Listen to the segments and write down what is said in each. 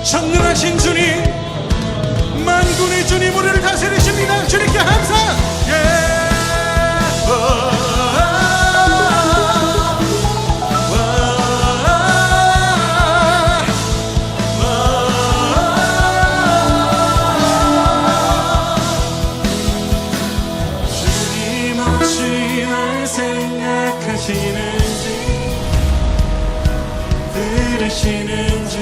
전능하신 주님, 만군의 주님 우리를 다스리십니다. 주님께 항상 주님 혹시 날 생각하시는지 들으시는지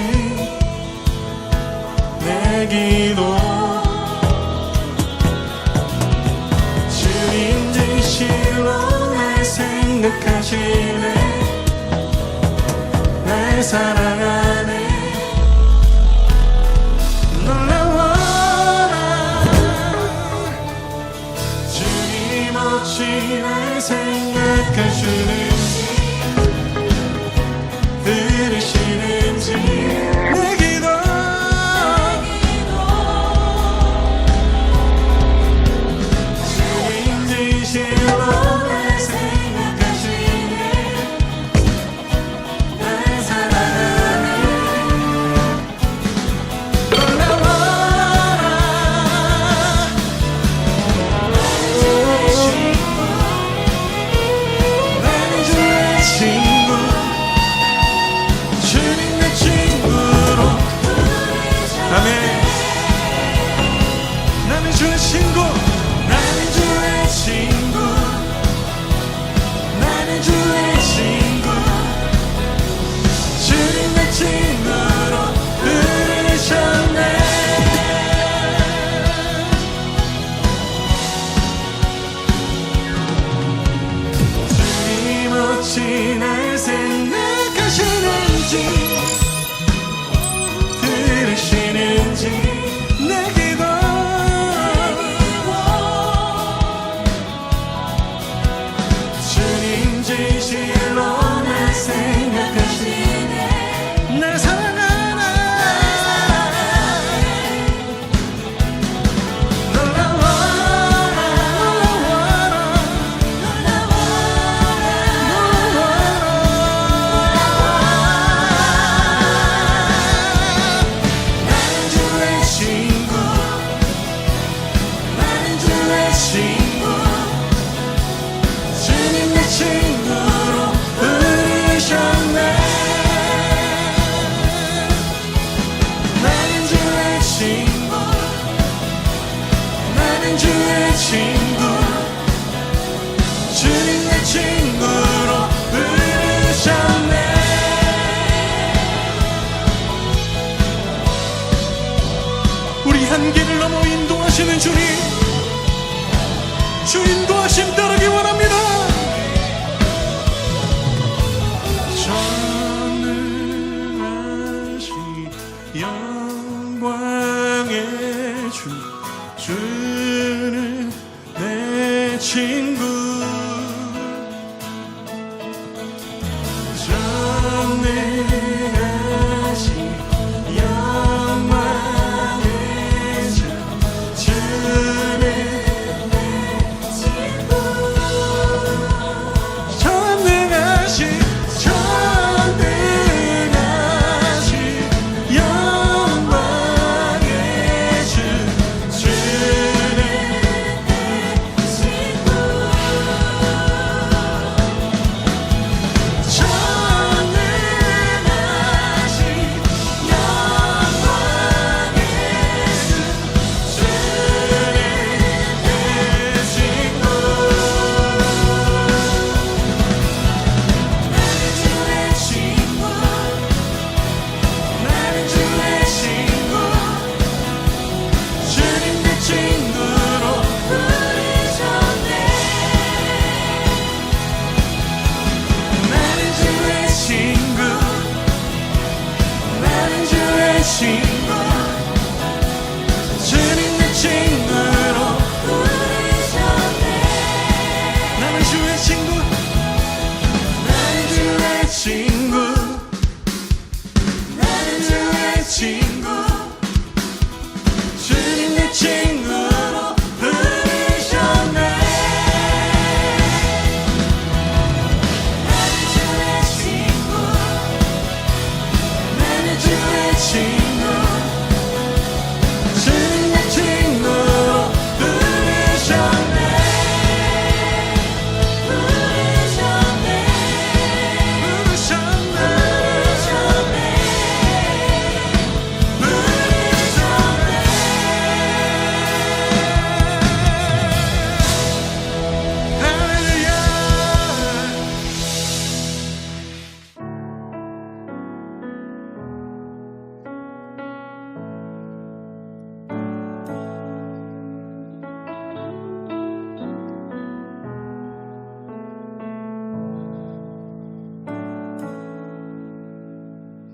내 기도 주님 진실로 날 생각하시네, 날 사랑하네. 놀라워라. 주님 없이 날 생각하시는지 들으시는지 내 기도 날 생각하시는지 들으시는지 내 기도 주님 진실로 날 생각하시네, 날 사랑하네. 주님 내 친구로 부르셨네. 우리 한계를 넘어 인도하시는 주님, 주 인도하심 따르기 원합니다. 전능하신 영광의 주, 주는 내 친구. 전능하신 영광의 주, 주는 내 친구. 전능하신 영광의 주, 주는 내 친구. 친구, 주님 내 친구로 부르셨네. 나는 주의 친구, 나는 주의 친구, 나는 주의 친구, 주의 친구로 부르셨네.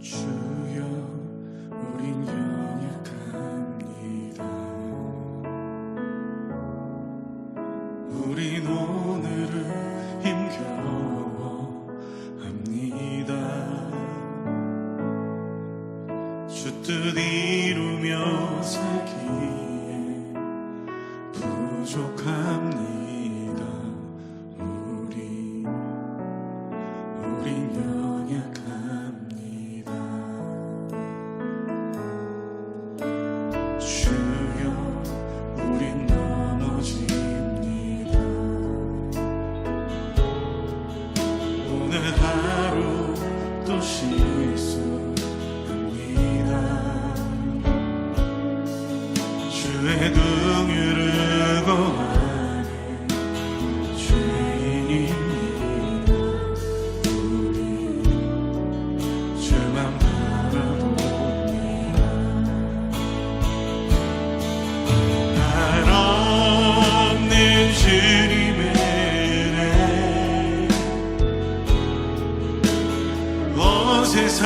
주여, 우린 연약합니다. 우린 오늘을 힘겨워합니다. 주 뜻 이루며 살기에 부족합니다. 우린 연약합니다. 주여, 우린 넘어집니다. 오늘 하루 또 실수합니다. 주의 긍휼을 거하는 죄인입니다. 우리 주만 바라봅니다. 한없는 주님의 은혜 온 세상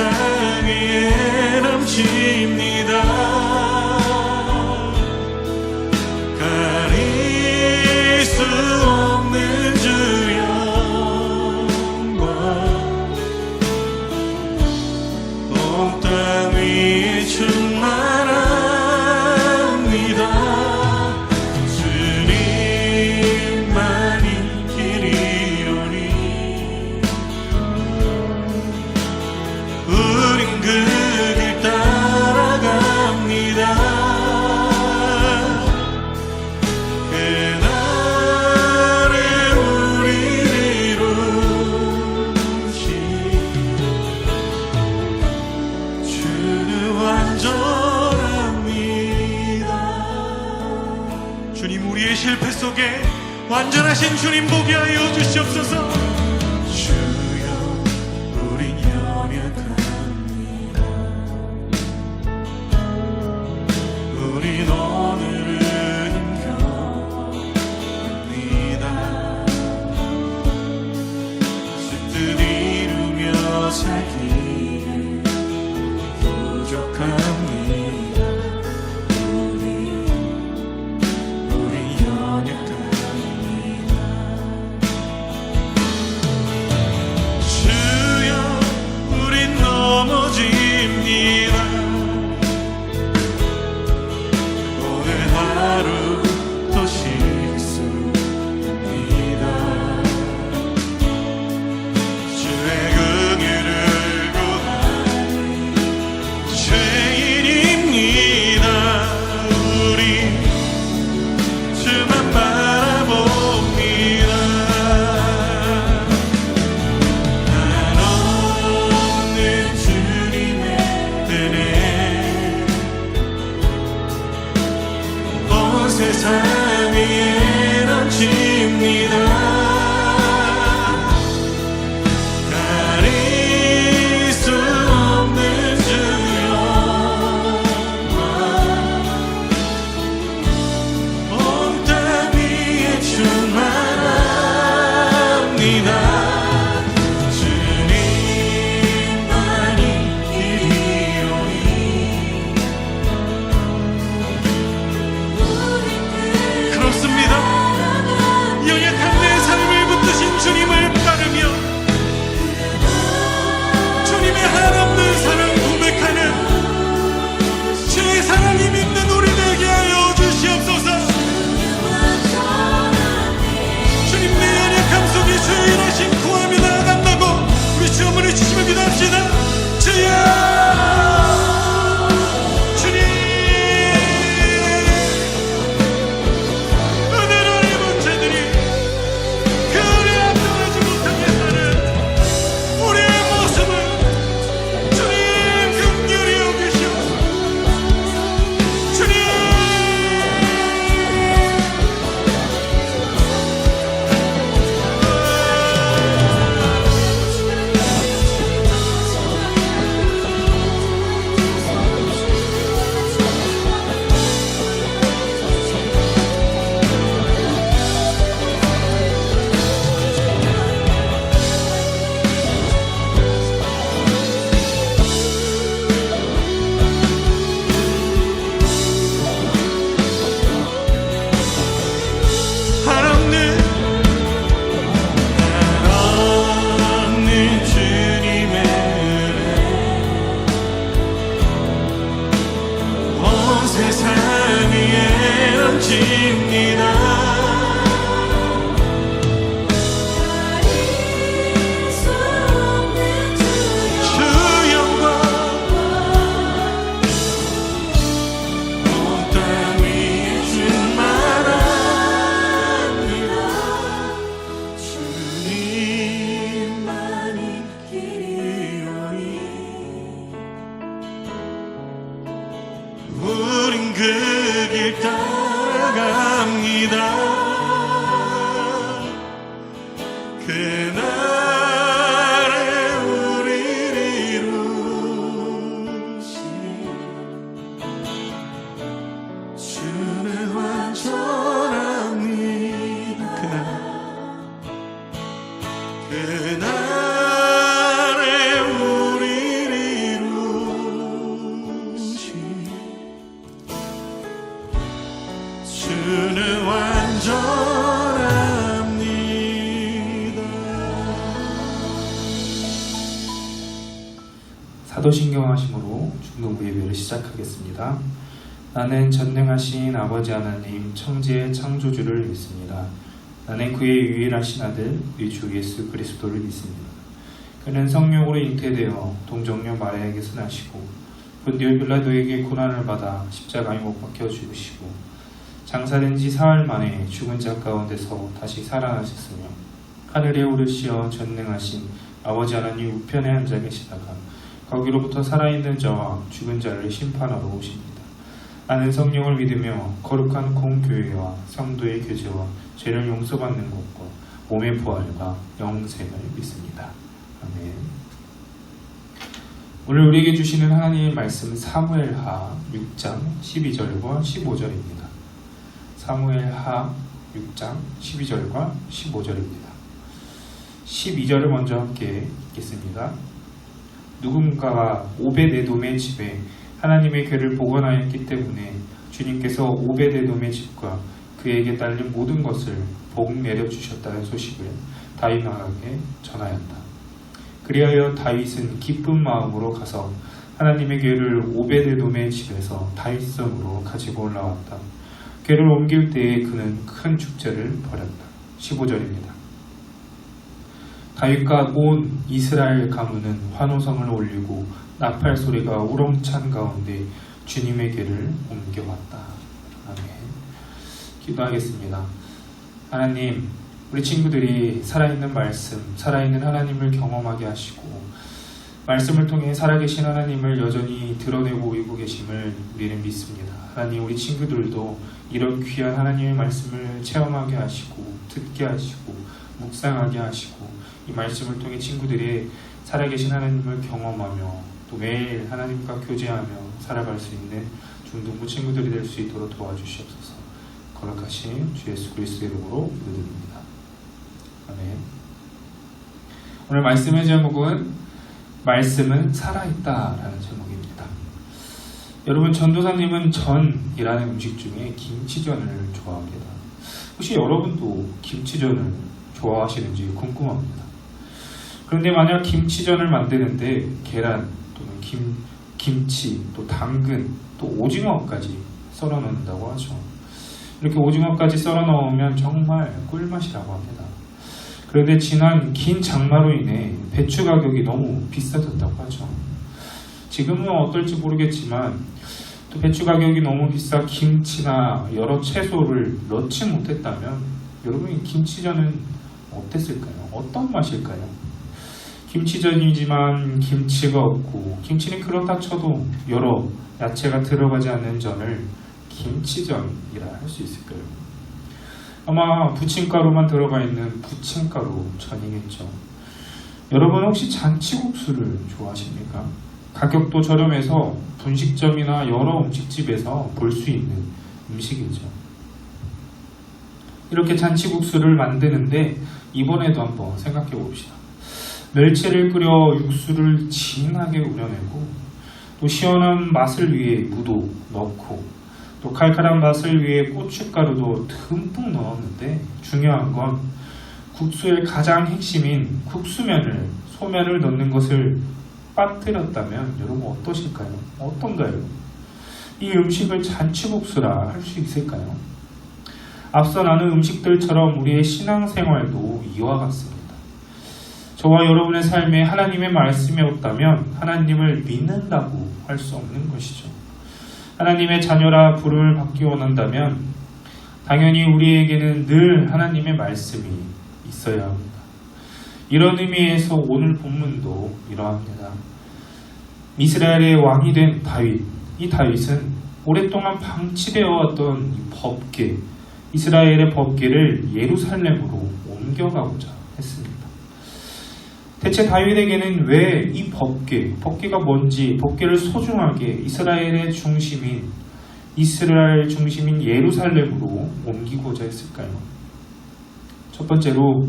위에 넘칩니다. 가릴 수 없는 주 영광 온 땅 위에 충만합니다. 주님만이 길이오니 우린 그 길 따라갑니다. 그날에 우리를 이루시 주는 완전합니다. 주님, 우리의 실패 속에 완전하신 주님 보게 하여 주시옵소서. 주여, 우린 연약합니다. 우린 오늘을 힘겨워합니다. 주 뜻 이루며 살기에 부족합니다. 우리 연약합니다. 주여, 우린 넘어집니다. 오늘 하루 또 실수합니다. 주의 긍휼을 구하는 죄인입니다. 우린 그 길 따라갑니다. 그날에 우리를 이루신 주는 완전합니다. 그날에 우리를 이루신 주는 완전합니다. 사도신경하심으로 중동부 예배를 시작하겠습니다. 나는 전능하신 아버지 하나님 청지의 창조주를 믿습니다. 나는 그의 유일하신 아들 우리 주 예수 그리스도를 믿습니다. 그는 성령으로 잉태되어 동정녀 마리아에게서 나시고 본디오 빌라도에게 고난을 받아 십자가에 못 박혀 죽으시고 장사된 지 사흘 만에 죽은 자 가운데서 다시 살아나셨으며 하늘에 오르시어 전능하신 아버지 하나님 우편에 앉아 계시다가 거기로부터 살아있는 자와 죽은 자를 심판하러 오십니다. 나는 성령을 믿으며 거룩한 공교회와 성도의 교제와 죄를 용서받는 것과 몸의 부활과 영생을 믿습니다. 아멘. 오늘 우리에게 주시는 하나님의 말씀은 사무엘하 6장 12절과 15절입니다. 사무엘하 6장 12절과 15절입니다. 12절을 먼저 함께 읽겠습니다. 누군가가 오벳에돔의 집에 하나님의 궤를 보관하였기 때문에 주님께서 오벳에돔의 집과 그에게 딸린 모든 것을 복 내려주셨다는 소식을 다윗 왕에게 전하였다. 그리하여 다윗은 기쁜 마음으로 가서 하나님의 궤를 오벳에돔의 집에서 다윗성으로 가지고 올라왔다. 궤를 옮길 때에 그는 큰 축제를 벌였다. 15절입니다. 다윗과 온 이스라엘 가문은 환호성을 올리고 나팔 소리가 우렁찬 가운데 주님의 궤를 옮겨왔다. 아멘. 기도하겠습니다. 하나님, 우리 친구들이 살아있는 말씀, 살아있는 하나님을 경험하게 하시고 말씀을 통해 살아계신 하나님을 여전히 드러내고 보이고 계심을 우리는 믿습니다. 하나님, 우리 친구들도 이런 귀한 하나님의 말씀을 체험하게 하시고 듣게 하시고 묵상하게 하시고 이 말씀을 통해 친구들이 살아계신 하나님을 경험하며 또 매일 하나님과 교제하며 살아갈 수 있는 중동부 친구들이 될 수 있도록 도와주시옵소서. 거룩하신 주 예수 그리스도의 이름으로 기도드립니다. 아멘. 오늘 말씀의 제목은 말씀은 살아있다라는 제목입니다. 여러분, 전도사님은 전이라는 음식 중에 김치전을 좋아합니다. 혹시 여러분도 김치전을 좋아하시는지 궁금합니다. 그런데 만약 김치전을 만드는데 계란 또는 김치 또 당근 또 오징어까지 썰어 넣는다고 하죠. 이렇게 오징어까지 썰어 넣으면 정말 꿀맛이라고 합니다. 그런데 지난 긴 장마로 인해 배추 가격이 너무 비싸졌다고 하죠. 지금은 어떨지 모르겠지만 또 배추 가격이 너무 비싸 김치나 여러 채소를 넣지 못했다면 여러분, 김치전은 어땠을까요? 어떤 맛일까요? 김치전이지만 김치가 없고 김치는 그렇다 쳐도 여러 야채가 들어가지 않는 전을 김치전이라 할 수 있을까요? 아마 부침가루만 들어가 있는 부침가루 전이겠죠. 여러분, 혹시 잔치국수를 좋아하십니까? 가격도 저렴해서 분식점이나 여러 음식집에서 볼 수 있는 음식이죠. 이렇게 잔치국수를 만드는데 이번에도 한번 생각해 봅시다. 멸치를 끓여 육수를 진하게 우려내고 또 시원한 맛을 위해 무도 넣고 또 칼칼한 맛을 위해 고춧가루도 듬뿍 넣었는데 중요한 건 국수의 가장 핵심인 국수면을, 소면을 넣는 것을 빠뜨렸다면 여러분 어떠실까요? 어떤가요? 이 음식을 잔치국수라 할 수 있을까요? 앞서 나눈 음식들처럼 우리의 신앙생활도 이와 같습니다. 저와 여러분의 삶에 하나님의 말씀이 없다면 하나님을 믿는다고 할 수 없는 것이죠. 하나님의 자녀라 부름을 받기 원한다면 당연히 우리에게는 늘 하나님의 말씀이 있어야 합니다. 이런 의미에서 오늘 본문도 이러합니다. 이스라엘의 왕이 된 다윗, 이 다윗은 오랫동안 방치되어 왔던 이 법궤, 이스라엘의 법궤를 예루살렘으로 옮겨가고자 했습니다. 대체 다윗에게는 왜 이 법궤가 뭔지, 법궤를 소중하게 이스라엘 중심인 예루살렘으로 옮기고자 했을까요? 첫 번째로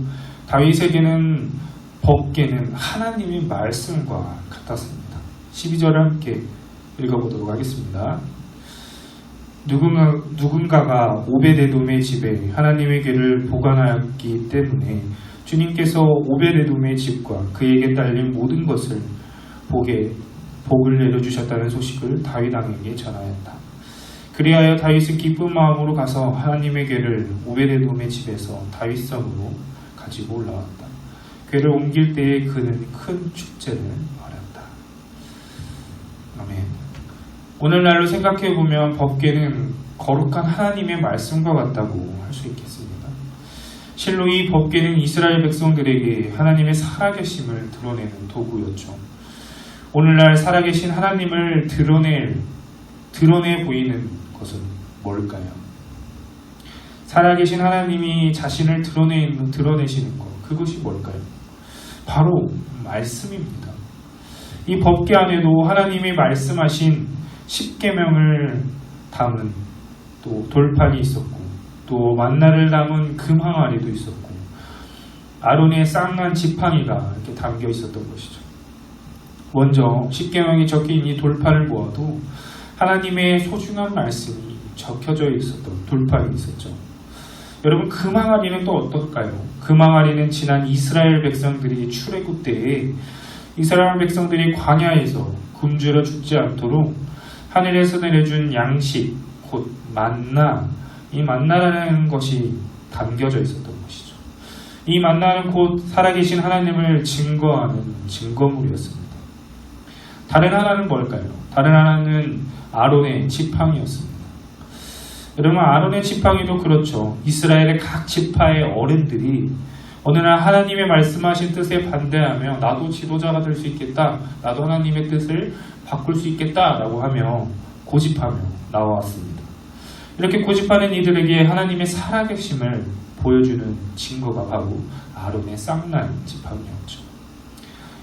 다윗에게는 법궤는 하나님의 말씀과 같았습니다. 12절을 함께 읽어보도록 하겠습니다. 누군가가 오베데돔의 집에 하나님의 궤를 보관하였기 때문에 주님께서 오베데돔의 집과 그에게 딸린 모든 것을 복을 내려주셨다는 소식을 다윗 왕에게 전하였다. 그리하여 다윗은 기쁜 마음으로 가서 하나님의 궤를 오베데돔의 집에서 다윗성으로 가지고 올라왔다. 궤를 옮길 때에 그는 큰 축제를 벌였다. 아멘. 오늘날로 생각해보면 법궤는 거룩한 하나님의 말씀과 같다고 할 수 있겠습니다. 실로 이 법궤는 이스라엘 백성들에게 하나님의 살아계심을 드러내는 도구였죠. 오늘날 살아계신 하나님을 드러내 보이는 것은 뭘까요? 살아계신 하나님이 자신을 드러내시는 것, 그것이 뭘까요? 바로 말씀입니다. 이 법궤 안에도 하나님이 말씀하신 10계명을 담은 또 돌판이 있었고, 또 만나를 담은 금 항아리도 있었고, 아론의 쌍난 지팡이가 이렇게 담겨 있었던 것이죠. 먼저 10계명이 적힌 이 돌판을 보아도 하나님의 소중한 말씀이 적혀져 있었던 돌판이 있었죠. 여러분, 금 항아리는 또 어떨까요? 금 항아리는 지난 이스라엘 백성들이 출애굽 때에 이스라엘 백성들이 광야에서 굶주려 죽지 않도록 하늘에서 내려준 양식, 곧 만나, 이 만나라는 것이 담겨져 있었던 것이죠. 이 만나는 곧 살아계신 하나님을 증거하는 증거물이었습니다. 다른 하나는 뭘까요? 다른 하나는 아론의 지팡이였습니다. 여러분, 아론의 지팡이도 그렇죠. 이스라엘의 각 지파의 어른들이 어느 날 하나님의 말씀하신 뜻에 반대하며 나도 지도자가 될 수 있겠다, 나도 하나님의 뜻을 바꿀 수 있겠다라고 하며 고집하며 나와왔습니다. 이렇게 고집하는 이들에게 하나님의 살아계심을 보여주는 증거가 바로 아론의 쌍난 지팡이였죠.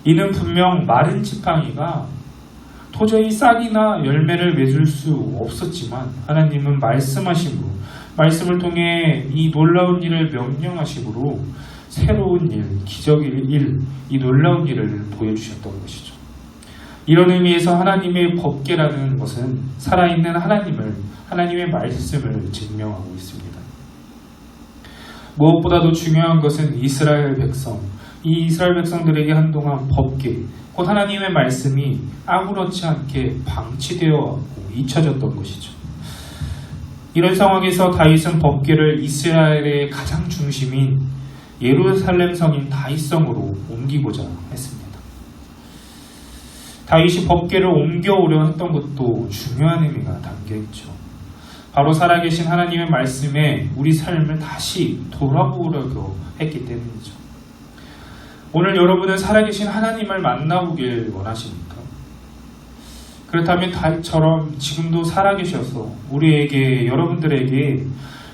이는 분명 마른 지팡이가 도저히 싹이나 열매를 맺을 수 없었지만 하나님은 말씀하심으로, 말씀을 통해 이 놀라운 일을 명령하심으로 새로운 일, 기적의 일, 이 놀라운 일을 보여주셨던 것이죠. 이런 의미에서 하나님의 법궤라는 것은 살아있는 하나님의 말씀을 증명하고 있습니다. 무엇보다도 중요한 것은 이스라엘 백성, 이 이스라엘 백성들에게 한동안 법궤, 곧 하나님의 말씀이 아무렇지 않게 방치되어 왔고 잊혀졌던 것이죠. 이런 상황에서 다윗은 법궤를 이스라엘의 가장 중심인 예루살렘 성인 다윗성으로 옮기고자 했습니다. 다윗이 법궤를 옮겨오려 했던 것도 중요한 의미가 담겨있죠. 바로 살아계신 하나님의 말씀에 우리 삶을 다시 돌아보려고 했기 때문이죠. 오늘 여러분은 살아계신 하나님을 만나보길 원하십니까? 그렇다면 다윗처럼 지금도 살아계셔서 우리에게, 여러분들에게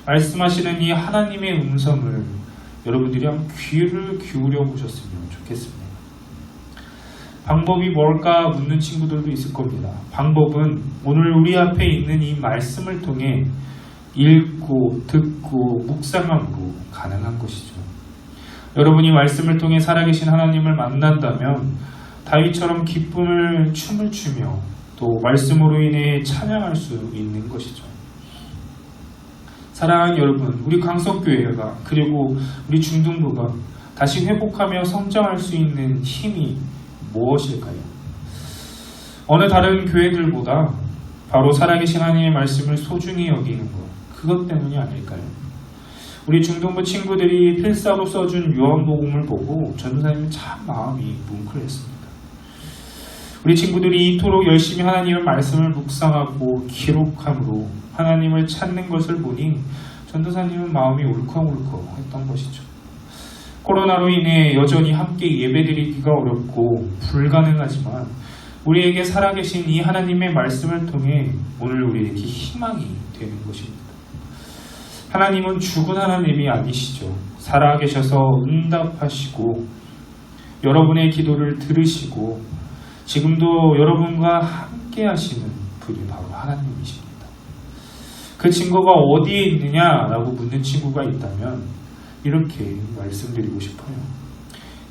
말씀하시는 이 하나님의 음성을 여러분들이 한번 귀를 기울여 보셨으면 좋겠습니다. 방법이 뭘까 묻는 친구들도 있을 겁니다. 방법은 오늘 우리 앞에 있는 이 말씀을 통해 읽고 듣고 묵상함으로 가능한 것이죠. 여러분이 말씀을 통해 살아계신 하나님을 만난다면 다윗처럼 기쁨을 춤을 추며 또 말씀으로 인해 찬양할 수 있는 것이죠. 사랑하는 여러분, 우리 강석교회가 그리고 우리 중등부가 다시 회복하며 성장할 수 있는 힘이 무엇일까요? 어느 다른 교회들보다 바로 살아계신 하나님의 말씀을 소중히 여기는 것, 그것 때문이 아닐까요? 우리 중동부 친구들이 필사로 써준 요한복음을 보고 전도사님은 참 마음이 뭉클했습니다. 우리 친구들이 이토록 열심히 하나님의 말씀을 묵상하고 기록함으로 하나님을 찾는 것을 보니 전도사님은 마음이 울컥울컥 했던 것이죠. 코로나로 인해 여전히 함께 예배드리기가 어렵고 불가능하지만 우리에게 살아계신 이 하나님의 말씀을 통해 오늘 우리에게 희망이 되는 것입니다. 하나님은 죽은 하나님이 아니시죠. 살아계셔서 응답하시고 여러분의 기도를 들으시고 지금도 여러분과 함께 하시는 분이 바로 하나님이십니다. 그 증거가 어디에 있느냐라고 묻는 친구가 있다면 이렇게 말씀드리고 싶어요.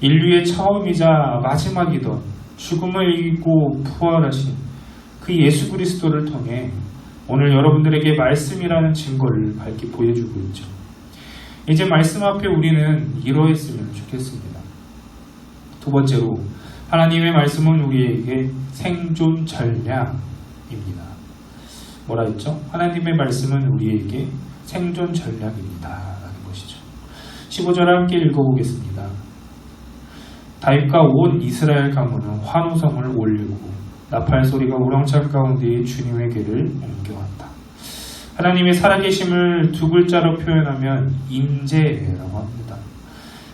인류의 처음이자 마지막이던 죽음을 이기고 부활하신 그 예수 그리스도를 통해 오늘 여러분들에게 말씀이라는 증거를 밝게 보여주고 있죠. 이제 말씀 앞에 우리는 이러했으면 좋겠습니다. 두 번째로 하나님의 말씀은 우리에게 생존 전략입니다. 뭐라 했죠? 하나님의 말씀은 우리에게 생존 전략입니다. 라는 것이죠. 15절 함께 읽어보겠습니다. 다윗과 온 이스라엘 가문은 환호성을 올리고 나팔 소리가 우렁찬 가운데 주님에게를 옮겨왔다. 하나님의 살아계심을 두 글자로 표현하면 임재라고 합니다.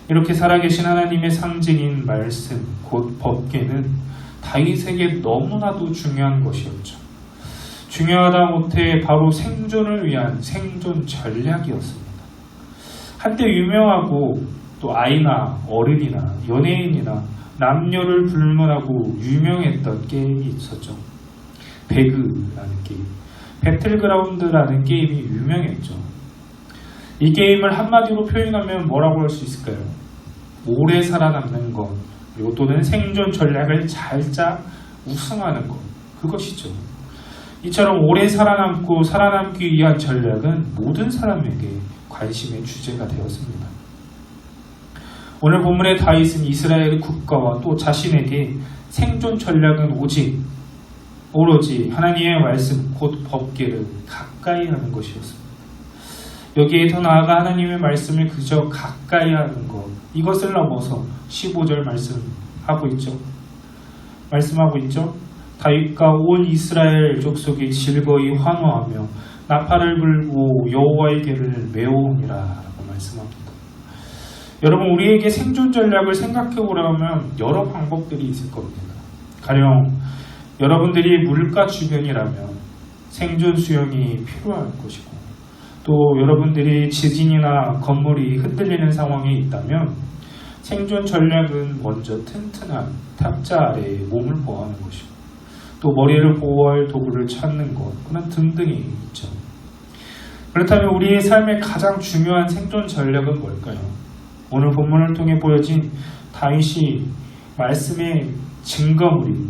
이렇게 살아계신 하나님의 상징인 말씀, 곧 법궤는 다윗에게 너무나도 중요한 것이었죠. 중요하다 못해 바로 생존을 위한 생존 전략이었습니다. 한때 유명하고 또 아이나 어른이나 연예인이나 남녀를 불문하고 유명했던 게임이 있었죠. 배그라는 게임, 배틀그라운드라는 게임이 유명했죠. 이 게임을 한마디로 표현하면 뭐라고 할 수 있을까요? 오래 살아남는 것, 그리고 또는 생존 전략을 잘 짜 우승하는 것, 그것이죠. 이처럼 오래 살아남고 살아남기 위한 전략은 모든 사람에게 관심의 주제가 되었습니다. 오늘 본문의 다윗은 이스라엘 국가와 또 자신에게 생존 전략은 오로지 하나님의 말씀 곧 법궤를 가까이 하는 것이었습니다. 여기에 더 나아가 하나님의 말씀을 그저 가까이 하는 것, 이것을 넘어서 15절 말씀하고 있죠. 다윗과 온 이스라엘 족속이 즐거이 환호하며 나팔을 불고 여호와의 궤를 메우니라 라고 말씀합니다. 여러분, 우리에게 생존 전략을 생각해 보려면 여러 방법들이 있을 겁니다. 가령 여러분들이 물가 주변이라면 생존 수영이 필요할 것이고, 또 여러분들이 지진이나 건물이 흔들리는 상황에 있다면 생존 전략은 먼저 튼튼한 탑자 아래에 몸을 보호하는 것이고, 또 머리를 보호할 도구를 찾는 것, 그런 등등이 있죠. 그렇다면 우리의 삶의 가장 중요한 생존 전략은 뭘까요? 오늘 본문을 통해 보여진 다윗이 말씀의 증거물이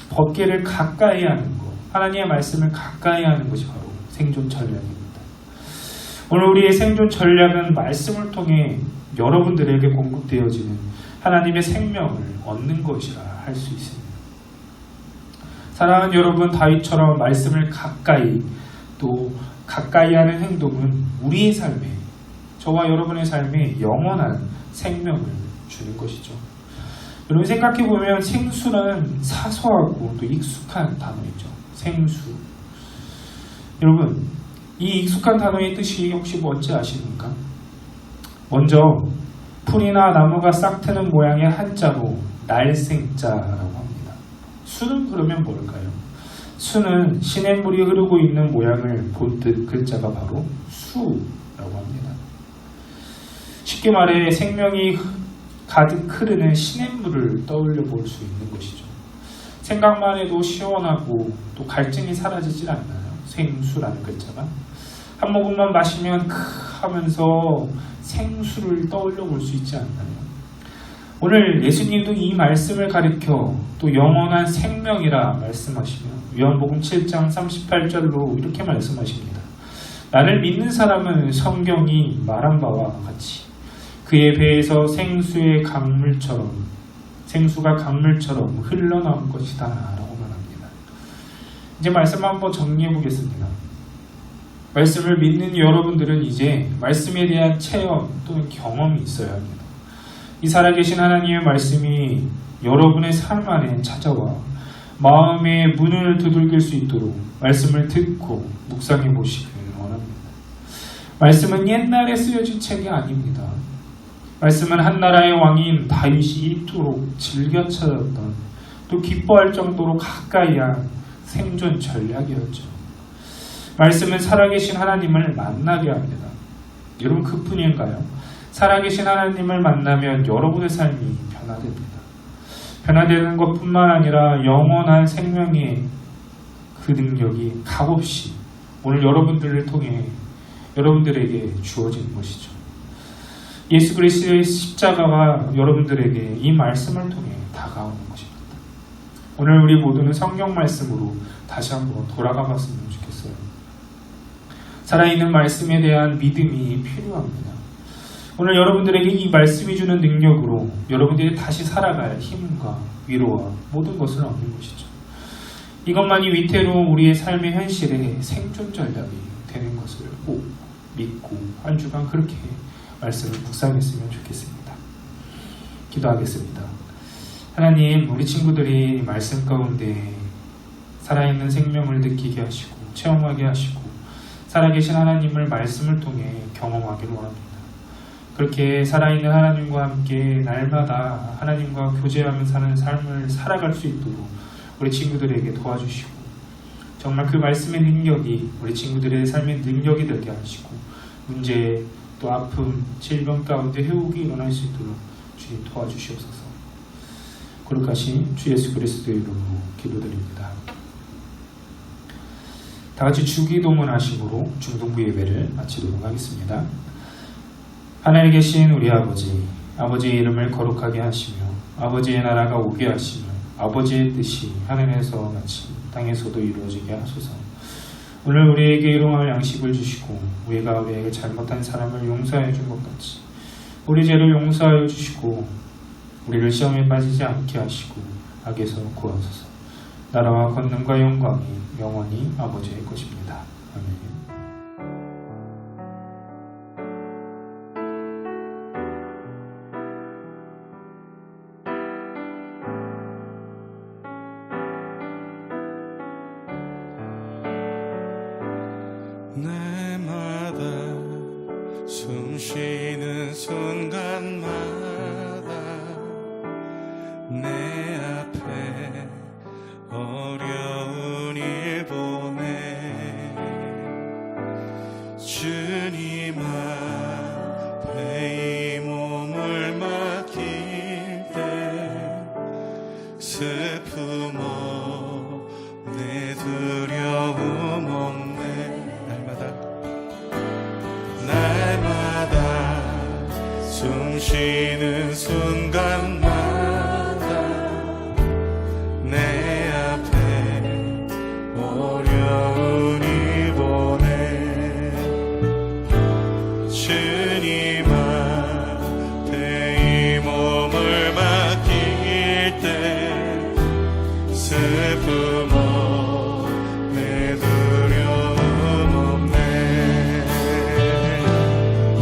법궤를 가까이 하는 것, 하나님의 말씀을 가까이 하는 것이 바로 생존 전략입니다. 오늘 우리의 생존 전략은 말씀을 통해 여러분들에게 공급되어지는 하나님의 생명을 얻는 것이라 할 수 있습니다. 사랑하는 여러분, 다윗처럼 말씀을 가까이 또 가까이 하는 행동은 우리의 삶에, 저와 여러분의 삶에 영원한 생명을 주는 것이죠. 여러분 생각해보면 생수는 사소하고 또 익숙한 단어이죠. 생수. 여러분, 이 익숙한 단어의 뜻이 혹시 뭔지 아십니까? 먼저 풀이나 나무가 싹 트는 모양의 한자로 날생자라고 합니다. 수는 그러면 뭘까요? 수는 시냇물이 흐르고 있는 모양을 본 듯 글자가 바로 수라고 합니다. 쉽게 말해 생명이 가득 흐르는 시냇물을 떠올려 볼 수 있는 것이죠. 생각만 해도 시원하고 또 갈증이 사라지질 않나요? 생수라는 글자가. 한 모금만 마시면 하면서 생수를 떠올려 볼 수 있지 않나요? 오늘 예수님도 이 말씀을 가리켜 또 영원한 생명이라 말씀하시며 요한복음 7장 38절로 이렇게 말씀하십니다. 나를 믿는 사람은 성경이 말한 바와 같이 그의 배에서 생수가 강물처럼 흘러나올 것이다 라고 말합니다. 이제 말씀 한번 정리해 보겠습니다. 말씀을 믿는 여러분들은 이제 말씀에 대한 체험 또는 경험이 있어야 합니다. 이 살아계신 하나님의 말씀이 여러분의 삶 안에 찾아와 마음의 문을 두들길 수 있도록 말씀을 듣고 묵상해 보시길 원합니다. 말씀은 옛날에 쓰여진 책이 아닙니다. 말씀은 한 나라의 왕인 다윗이 이토록 즐겨 찾았던, 또 기뻐할 정도로 가까이 한 생존 전략이었죠. 말씀은 살아계신 하나님을 만나게 합니다. 여러분, 그뿐인가요? 살아계신 하나님을 만나면 여러분의 삶이 변화됩니다. 변화되는 것뿐만 아니라 영원한 생명의 그 능력이 값없이 오늘 여러분들을 통해 여러분들에게 주어지는 것이죠. 예수 그리스도의 십자가가 여러분들에게 이 말씀을 통해 다가오는 것입니다. 오늘 우리 모두는 성경 말씀으로 다시 한번 돌아가 봤으면 좋겠어요. 살아있는 말씀에 대한 믿음이 필요합니다. 오늘 여러분들에게 이 말씀이 주는 능력으로 여러분들이 다시 살아갈 힘과 위로와 모든 것을 얻는 것이죠. 이것만이 위태로운 우리의 삶의 현실에 생존 전략이 되는 것을 꼭 믿고 한 주간 그렇게 말씀을 묵상했으면 좋겠습니다. 기도하겠습니다. 하나님, 우리 친구들이 말씀 가운데 살아있는 생명을 느끼게 하시고 체험하게 하시고 살아계신 하나님을 말씀을 통해 경험하기를 원합니다. 그렇게 살아있는 하나님과 함께 날마다 하나님과 교제하며 사는 삶을 살아갈 수 있도록 우리 친구들에게 도와주시고 정말 그 말씀의 능력이 우리 친구들의 삶의 능력이 되게 하시고 문제 또 아픔, 질병 가운데 회복이 일어날 수 있도록 주님 도와주시옵소서. 거룩하신 주 예수 그리스도의 이름으로 기도드립니다. 다같이 주기도문 하심으로 중동부 예배를 마치도록 하겠습니다. 하늘에 계신 우리 아버지, 아버지의 이름을 거룩하게 하시며 아버지의 나라가 오게 하시며 아버지의 뜻이 하늘에서 같이 땅에서도 이루어지게 하소서. 오늘 우리에게 일용할 양식을 주시고 우리가 우리에게 잘못한 사람을 용서해 준 것 같이 우리 죄를 용서하여 주시고 우리를 시험에 빠지지 않게 하시고 악에서 구하소서. 나라와 권능과 영광이 영원히 아버지의 것입니다. 아멘. 날마다 숨 쉬는 순간마다 내 앞에 어려운 일 보내 주님 앞에 이 몸을 맡길 때 슬픔 없네 두려움 없네 날마다 숨 쉬는 순간마다 내 앞에 어려운 일 보내 주님 앞에 이 몸을 맡길 때 슬픔 없네 두려움 없네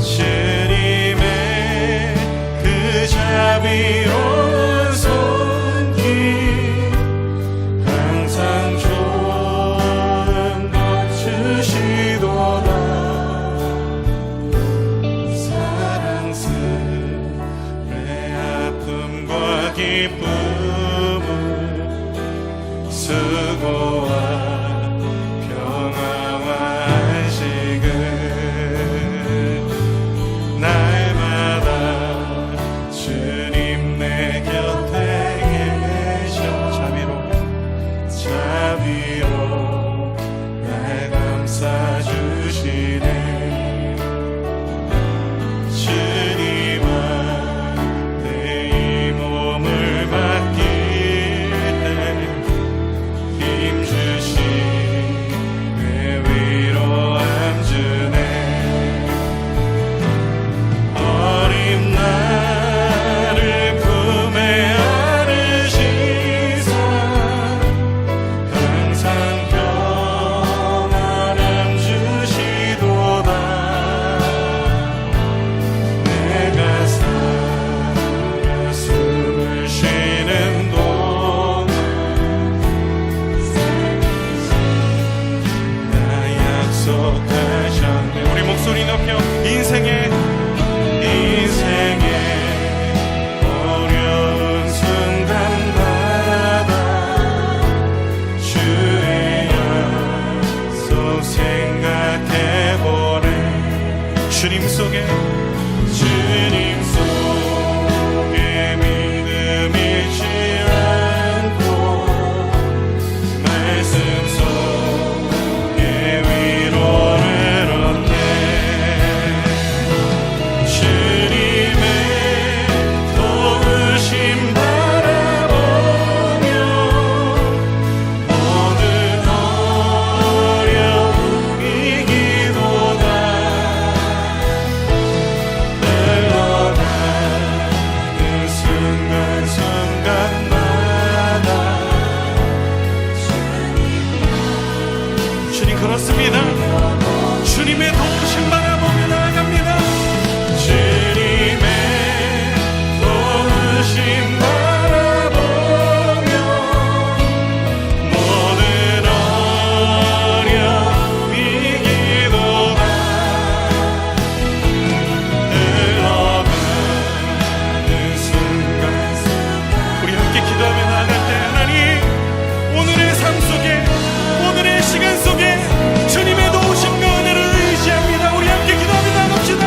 주님의 그 자비로운 손길 항상 좋은 것 주시도다 사랑스레 아픔과 기쁨을 수고와 평화와 안식을 날마다 주님 내 곁에 계셔 자비로 날 감싸주시네 주님 앞에 이 몸을 맡길 약속하셨네. 우리 목소리 높여 인생의 어려운 순간마다 주의 약속 생각해보네. 주님 속에 믿음 잃지 않고 말씀 속에 위로를 얻네. 주님의 도우심 바라보며 모든 어려움 이기도다. 흘러가는 순간순간마다 주님 그렇습니다. 주님의 도우심 바라보며 나아갑니다. 주님의 도우심 바라보며 모든 어려움 이기도다. 흘러가는 순간순간 우리 함께 기도하며 나아갈 때 하나님 오늘의 삶 속에 오늘의 시간 속에 주님의 도우심과 은혜를 의지합니다. 우리 함께 기도하며 나갑시다.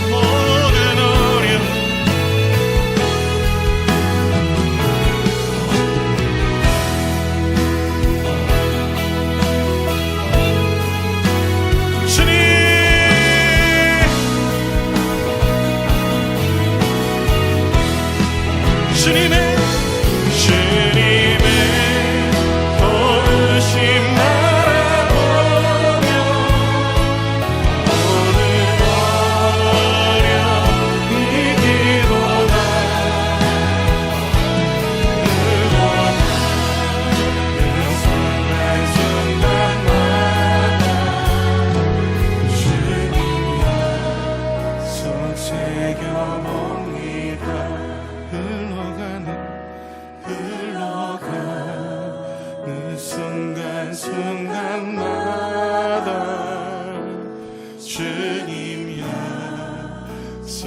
모든 어려움 주님의 도우심 바라보며 모든 어려움 이기도다. 흘러가는 순간순간마다 주님 약속 새겨봅니다. 흘러가는 순간순간마다 주님 약속